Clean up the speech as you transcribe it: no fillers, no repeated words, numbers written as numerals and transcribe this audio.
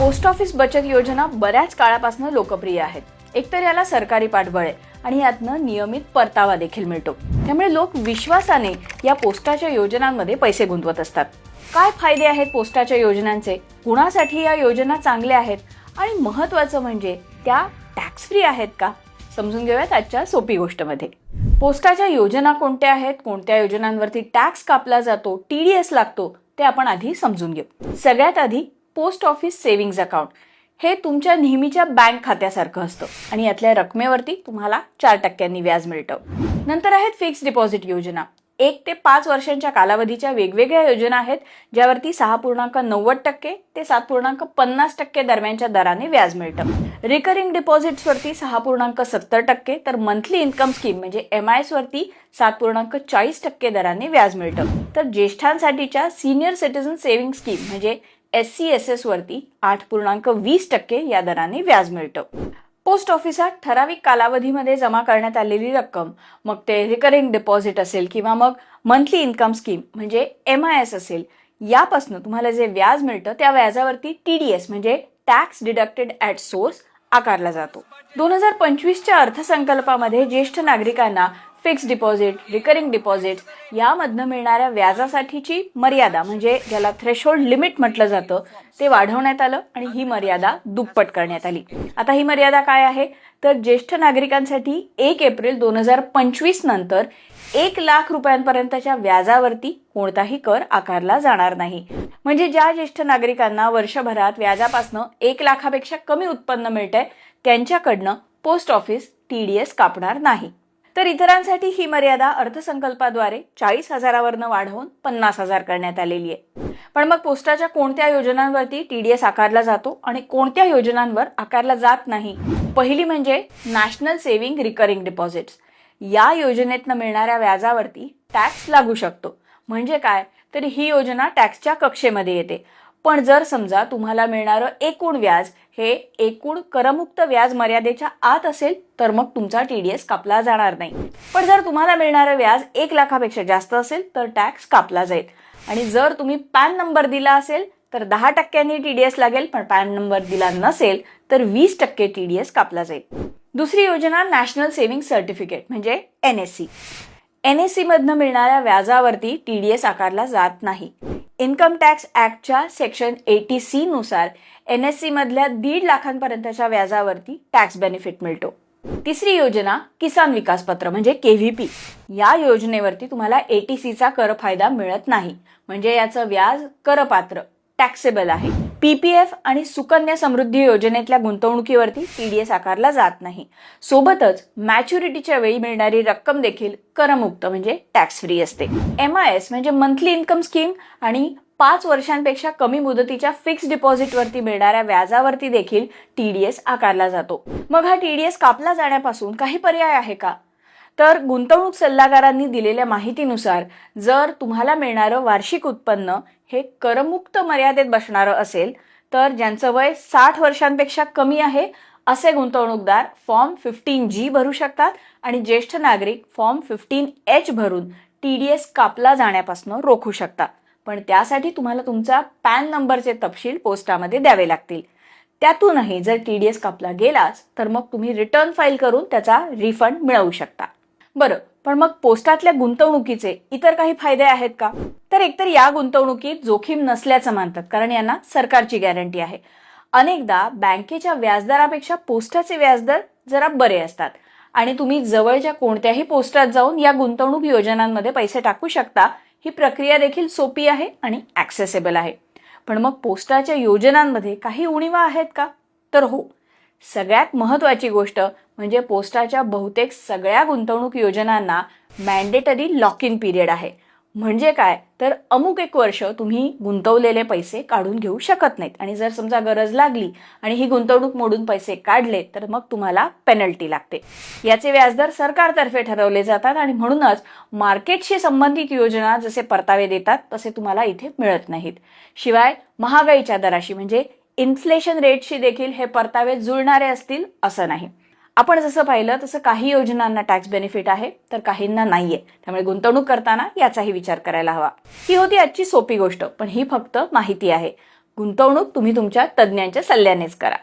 Post office बचत योजना बऱ्याच काळापासून लोकप्रिय आहेत. एकतर याला सरकारी पाठबळ आहे आणि यातनं नियमित परतावा देखील मिळतो. त्यामुळे लोक विश्वासाने या पोस्टाच्या योजनांमध्ये पैसे गुंतवत असतात. काय फायदे आहेत पोस्टाच्या योजनांचे, कुणासाठी या योजना चांगल्या आहेत आणि महत्त्वाचं म्हणजे त्या टॅक्स फ्री आहेत का, समजून घेऊयात आजच्या सोपी गोष्टमध्ये. पोस्टाच्या योजना कोणत्या आहेत, कोणत्या योजनांवरती टॅक्स कापला जातो, TDS लागतो, ते आपण आधी समजून घेऊ. सगळ्यात आधी पोस्ट ऑफिस सेव्हिंग्ज अकाउंट हे तुमच्या नेहमीच्या बँक खात्यासारखं असतं आणि यातल्या रकमेवरती तुम्हाला 4% व्याज मिळतं. नंतर आहेत फिक्स डिपॉझिट योजना. 1 ते 5 वर्षांच्या कालावधीच्या वेगवेगळ्या योजना आहेत, ज्यावरती 6.90% ते 7.50% दरम्यानच्या दराने व्याज मिळतं. रिकरिंग डिपॉझिट्सवरती 6.70% तर मंथली इन्कम स्कीम म्हणजे MIS वरती 7.40% दराने व्याज मिळतं. तर ज्येष्ठांसाठीच्या सिनियर सिटीझन सेव्हिंग स्कीम म्हणजे SCSS वरती 8.20% या दराने व्याज मिळतं. पोस्ट ऑफिसात ठराविक कालावधीमध्ये जमा करण्यात आलेली रक्कम, मग ते रिकरिंग डिपॉझिट असेल किंवा मग मंथली इन्कम स्कीम म्हणजे MIS असेल, यापासून तुम्हाला जे व्याज मिळतं त्या व्याजावरती TDS म्हणजे टॅक्स डिडक्टेड ॲट सोर्स आकारला जातो. 2025च्या अर्थसंकल्पामध्ये ज्येष्ठ नागरिकांना फिक्स डिपॉझिट, रिकरिंग डिपॉझिट यामधनं मिळणाऱ्या व्याजासाठीची मर्यादा म्हणजे ज्याला थ्रेशोल्ड लिमिट म्हटलं जातं ते वाढवण्यात आलं आणि ही मर्यादा दुप्पट करण्यात आली. आता ही मर्यादा काय आहे, तर ज्येष्ठ नागरिकांसाठी 1 एप्रिल 2025 नंतर 1 लाख रुपयांपर्यंतच्या व्याजावरती कोणताही कर आकारला जाणार नाही. म्हणजे ज्या ज्येष्ठ नागरिकांना वर्षभरात व्याजापासून 1 लाखापेक्षा कमी उत्पन्न मिळतंय त्यांच्याकडनं पोस्ट ऑफिस TDS कापणार नाही. तर इतरांसाठी ही मर्यादा अर्थसंकल्पाद्वारे 40,000वरनं वाढवून 50,000 करण्यात आलेली आहे. पण मग पोस्टाच्या कोणत्या योजनांवरती TDS आकारला जातो आणि कोणत्या योजनांवर आकारला जात नाही? पहिली म्हणजे नॅशनल सेव्हिंग रिकरिंग डिपॉझिट्स. या योजनेतनं मिळणाऱ्या व्याजावरती टॅक्स लागू शकतो. म्हणजे काय, तर ही योजना टॅक्सच्या कक्षेमध्ये येते. पण जर समजा तुम्हाला मिळणारं एकूण व्याज हे एकूण करमुक्त व्याज मर्यादेच्या आत असेल तर मग तुमचा TDS कापला जाणार नाही. पण जर तुम्हाला मिळणारं व्याज 1 लाखापेक्षा जास्त असेल तर टॅक्स कापला जाईल. आणि जर तुम्ही पॅन नंबर दिला असेल तर 10% TDS लागेल, पण पॅन नंबर दिला नसेल तर 20% TDS कापला जाईल. दुसरी योजना नॅशनल सेव्हिंग सर्टिफिकेट म्हणजे NSC. NSC मधनं मिळणाऱ्या व्याजावरती TDS आकारला जात नाही. इन्कम टॅक्स ऍक्टच्या सेक्शन 80C नुसार NSC मधल्या 1.5 लाखांपर्यंतच्या व्याजावरती टॅक्स बेनिफिट मिळतो. तिसरी योजना किसान विकास पत्र म्हणजे KVP. या योजनेवरती तुम्हाला ATCचा कर फायदा मिळत नाही, म्हणजे याचं व्याज करपात्र टॅक्सेबल आहे. PPF आणि सुकन्या समृद्धी योजनेतल्या गुंतवणुकीवरती TDS आकारला जात नाही. सोबतच मॅच्युरिटीच्या वेळी मिळणारी रक्कम देखील करमुक्त म्हणजे टॅक्स फ्री असते. MIS म्हणजे मंथली इन्कम स्कीम आणि 5 वर्षांपेक्षा कमी मुदतीच्या फिक्स डिपॉझिटवरती मिळणाऱ्या व्याजावरती देखील TDS आकारला जातो. मग हा TDS कापला जाण्यापासून काही पर्याय आहे का? तर गुंतवणूक सल्लागारांनी दिलेल्या माहितीनुसार जर तुम्हाला मिळणारं वार्षिक उत्पन्न हे करमुक्त मर्यादेत बसणारं असेल तर ज्यांचं वय 60 वर्षांपेक्षा कमी आहे असे गुंतवणूकदार फॉर्म 15G भरू शकतात आणि ज्येष्ठ नागरिक फॉर्म 15H भरून TDS कापला जाण्यापासून रोखू शकतात. पण त्यासाठी तुम्हाला तुमचा पॅन नंबरचे तपशील पोस्टामध्ये द्यावे लागतील. त्यातूनही जर TDS कापला गेलाच तर मग तुम्ही रिटर्न फाईल करून त्याचा रिफंड मिळवू शकता. बरं, पण मग पोस्टातल्या गुंतवणुकीचे इतर काही फायदे आहेत का? तर एकतर या गुंतवणुकीत जोखीम नसल्याचं मानतात, कारण यांना सरकारची गॅरंटी आहे. अनेकदा बँकेच्या व्याजदरापेक्षा पोस्टाचे व्याजदर जरा बरे असतात आणि तुम्ही जवळच्या कोणत्याही पोस्टात जाऊन या गुंतवणूक योजनांमध्ये पैसे टाकू शकता. ही प्रक्रिया देखील सोपी आहे आणि ॲक्सेसेबल आहे. पण मग पोस्टाच्या योजनांमध्ये काही उणिवा आहेत का? तर हो. सगळ्यात महत्त्वाची गोष्ट म्हणजे पोस्टाच्या बहुतेक सगळ्या गुंतवणूक योजनांना मॅन्डेटरी लॉक इन पिरियड आहे. म्हणजे काय, तर अमुक 1 वर्ष तुम्ही गुंतवलेले पैसे काढून घेऊ शकत नाहीत आणि जर समजा गरज लागली आणि ही गुंतवणूक मोडून पैसे काढले तर मग तुम्हाला पेनल्टी लागते. याचे व्याजदर सरकारतर्फे ठरवले जातात आणि म्हणूनच मार्केटशी संबंधित योजना जसे परतावे देतात तसे तुम्हाला इथे मिळत नाहीत. शिवाय महागाईच्या दराशी म्हणजे इन्फ्लेशन रेटशी देखील हे परतावे जुळणारे असतील असं नाही. आपण जसं पाहिलं तसं काही योजनांना टॅक्स बेनिफिट आहे तर काहींना नाहीये. त्यामुळे गुंतवणूक करताना याचाही विचार करायला हवा. ही होती आजची सोपी गोष्ट, पण ही फक्त माहिती आहे. गुंतवणूक तुम्ही तुमच्या तज्ज्ञांच्या सल्ल्यानेच करा.